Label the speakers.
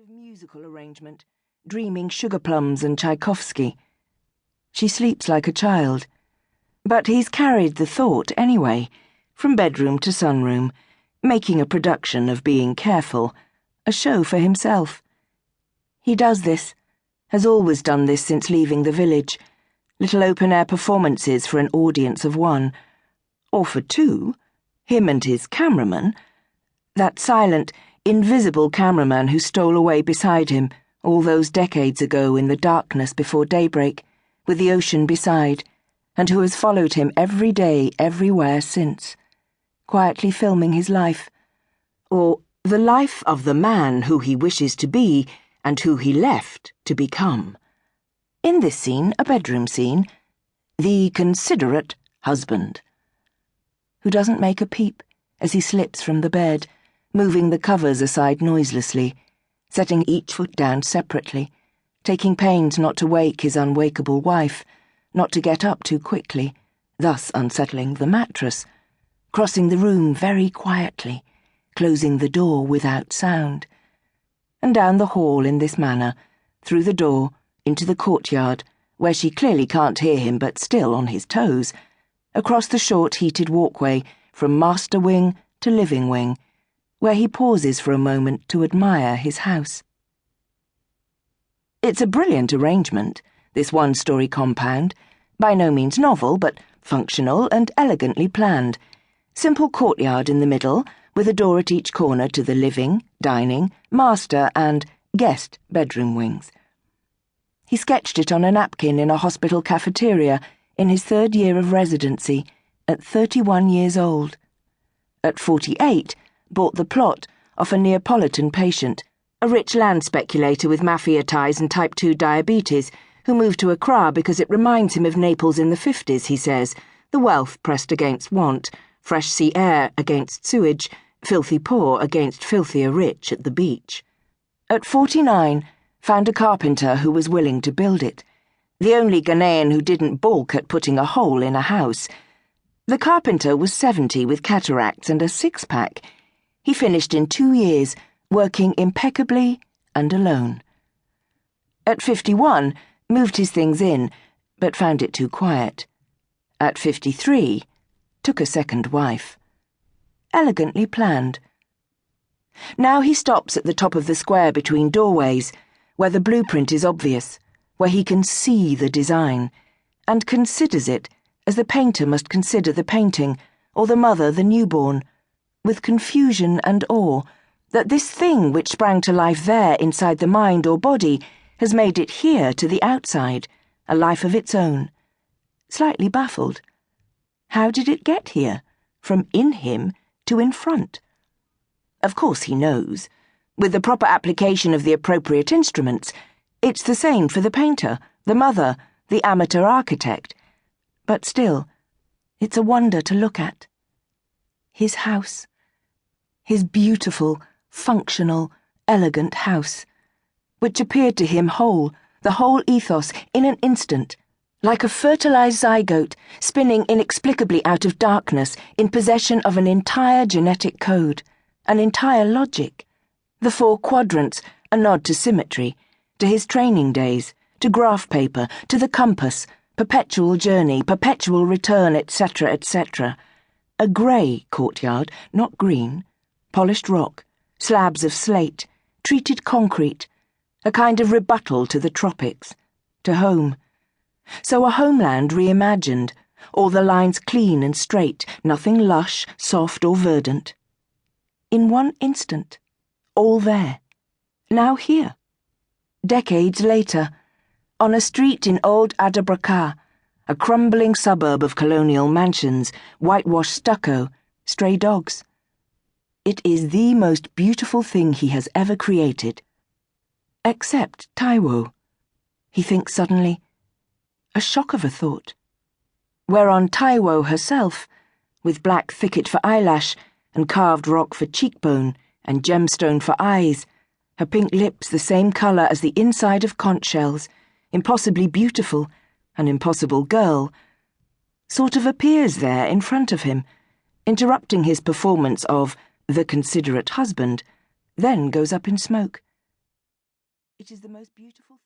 Speaker 1: of musical arrangement, dreaming sugar plums and Tchaikovsky. She sleeps like a child, but he's carried the thought anyway, from bedroom to sunroom, making a production of being careful, a show for himself. He does this, has always done this since leaving the village, little open-air performances for an audience of one, or for two, him and his cameraman, that silent, invisible cameraman who stole away beside him all those decades ago in the darkness before daybreak, with the ocean beside, and who has followed him every day, everywhere since, quietly filming his life, or the life of the man who he wishes to be and who he left to become. In this scene, a bedroom scene, the considerate husband, who doesn't make a peep as he slips from the bed, moving the covers aside noiselessly, setting each foot down separately, taking pains not to wake his unwakeable wife, not to get up too quickly, thus unsettling the mattress, crossing the room very quietly, closing the door without sound, and down the hall in this manner, through the door, into the courtyard, where she clearly can't hear him but still on his toes, across the short heated walkway from master wing to living wing, where he pauses for a moment to admire his house. It's a brilliant arrangement, this one-story compound, by no means novel, but functional and elegantly planned. Simple courtyard in the middle, with a door at each corner to the living, dining, master and guest bedroom wings. He sketched it on a napkin in a hospital cafeteria in his 3rd year of residency, at 31 years old. At 48, bought the plot off a Neapolitan patient, a rich land speculator with mafia ties and type 2 diabetes, who moved to Accra because it reminds him of Naples in the 50s, he says, the wealth pressed against want, fresh sea air against sewage, filthy poor against filthier rich at the beach. At 49, found a carpenter who was willing to build it, the only Ghanaian who didn't balk at putting a hole in a house. The carpenter was 70 with cataracts and a six-pack. He finished in 2 years, working impeccably and alone. At 51, moved his things in, but found it too quiet. At 53, took a second wife. Elegantly planned. Now he stops at the top of the square between doorways, where the blueprint is obvious, where he can see the design, and considers it as the painter must consider the painting, or the mother the newborn, with confusion and awe, that this thing which sprang to life there inside the mind or body has made it here to the outside, a life of its own. Slightly baffled. How did it get here, from in him to in front? Of course he knows. With the proper application of the appropriate instruments, it's the same for the painter, the mother, the amateur architect. But still, it's a wonder to look at. His house. His beautiful, functional, elegant house, which appeared to him whole, the whole ethos, in an instant, like a fertilized zygote spinning inexplicably out of darkness in possession of an entire genetic code, an entire logic. The 4 quadrants, a nod to symmetry, to his training days, to graph paper, to the compass, perpetual journey, perpetual return, etc., etc. A grey courtyard, not green, polished rock, slabs of slate, treated concrete, a kind of rebuttal to the tropics, to home. So a homeland reimagined, all the lines clean and straight, nothing lush, soft or verdant. In one instant, all there, now here. Decades later, on a street in old Adabraka, a crumbling suburb of colonial mansions, whitewashed stucco, stray dogs. It is the most beautiful thing he has ever created. Except Taiwo, he thinks suddenly. A shock of a thought. Whereon Taiwo herself, with black thicket for eyelash, and carved rock for cheekbone, and gemstone for eyes, her pink lips the same colour as the inside of conch shells, impossibly beautiful, an impossible girl, sort of appears there in front of him, interrupting his performance of the considerate husband, then goes up in smoke. It is the most beautiful thing.